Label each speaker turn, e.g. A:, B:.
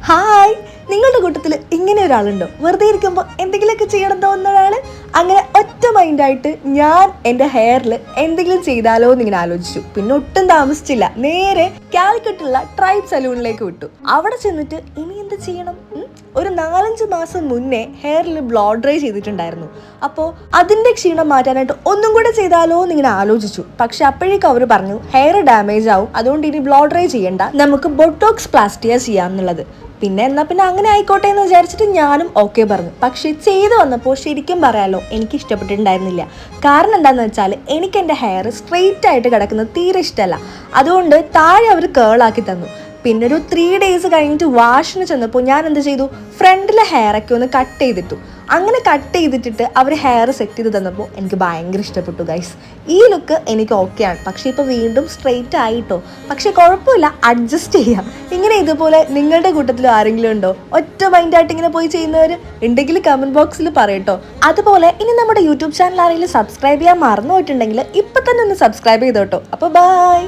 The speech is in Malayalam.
A: ഹായ്, നിങ്ങളുടെ കൂട്ടത്തിൽ ഇങ്ങനെ ഒരാളുണ്ടോ? വെറുതെ ഇരിക്കുമ്പോൾ എന്തെങ്കിലുമൊക്കെ ചെയ്യണം തോന്നുന്ന ഒരാൾ. അങ്ങനെ ഒറ്റ മൈൻഡായിട്ട് ഞാൻ എൻ്റെ ഹെയറിൽ എന്തെങ്കിലും ചെയ്താലോ എന്ന് ഇങ്ങനെ ആലോചിച്ചു. പിന്നെ ഒട്ടും താമസിച്ചില്ല, നേരെ കാലിക്കറ്റുള്ള ട്രൈബ് സലൂണിലേക്ക് വിട്ടു. അവിടെ ചെന്നിട്ട് ഇനി എന്ത് ചെയ്യണം? ഒരു 4-5 മാസം മുന്നേ ഹെയറിൽ ബ്ലോ ഡ്രൈ ചെയ്തിട്ടുണ്ടായിരുന്നു. അപ്പോൾ അതിൻ്റെ ക്ഷീണം മാറ്റാനായിട്ട് ഒന്നും കൂടെ ചെയ്താലോ എന്ന് ഇങ്ങനെ ആലോചിച്ചു. പക്ഷെ അപ്പോഴേക്കും അവർ പറഞ്ഞു ഹെയർ ഡാമേജ് ആവും, അതുകൊണ്ട് ഇനി ബ്ലോ ഡ്രൈ ചെയ്യണ്ട, നമുക്ക് ബൊട്ടോക്സ് പ്ലാസ്റ്റിയ ചെയ്യാം എന്നുള്ളത്. പിന്നെ അങ്ങനെ ആയിക്കോട്ടെ എന്ന് വിചാരിച്ചിട്ട് ഞാനും ഓക്കെ പറഞ്ഞു. പക്ഷെ ചെയ്തു വന്നപ്പോൾ ശരിക്കും പറയാലോ എനിക്ക് ഇഷ്ടപ്പെട്ടിട്ടുണ്ടായിരുന്നില്ല. കാരണം എന്താണെന്ന് വെച്ചാൽ എനിക്ക് എൻ്റെ ഹെയർ സ്ട്രെയിറ്റ് ആയിട്ട് കിടക്കുന്നത് തീരെ ഇഷ്ടമല്ല. അതുകൊണ്ട് താഴെ അവർ കേളാക്കി തന്നു. പിന്നെ ഒരു 3 days കഴിഞ്ഞിട്ട് വാഷിന് ചെന്നപ്പോൾ ഞാൻ എന്ത് ചെയ്തു, ഫ്രണ്ടിലെ ഹെയറൊക്കെ ഒന്ന് കട്ട് ചെയ്തിട്ടു. അങ്ങനെ കട്ട് ചെയ്തിട്ടിട്ട് അവർ ഹെയർ സെറ്റ് ചെയ്ത് തന്നപ്പോൾ എനിക്ക് ഭയങ്കര ഇഷ്ടപ്പെട്ടു ഗൈസ്. ഈ ലുക്ക് എനിക്ക് ഓക്കെയാണ്. പക്ഷേ ഇപ്പോൾ വീണ്ടും സ്ട്രെയിറ്റ് ആയിട്ടോ. പക്ഷേ കുഴപ്പമില്ല, അഡ്ജസ്റ്റ് ചെയ്യാം. ഇങ്ങനെ ഇതുപോലെ നിങ്ങളുടെ കൂട്ടത്തിൽ ആരെങ്കിലും ഉണ്ടോ ഒറ്റ മൈൻഡായിട്ട് ഇങ്ങനെ പോയി ചെയ്യുന്നവർ? ഉണ്ടെങ്കിൽ കമൻറ്റ് ബോക്സിൽ പറയട്ടോ. അതുപോലെ ഇനി നമ്മുടെ യൂട്യൂബ് ചാനൽ ആരെങ്കിലും സബ്സ്ക്രൈബ് ചെയ്യാൻ മറന്നു പോയിട്ടുണ്ടെങ്കിൽ ഇപ്പം തന്നെ ഒന്ന് സബ്സ്ക്രൈബ് ചെയ്തോട്ടോ. അപ്പോൾ ബൈ.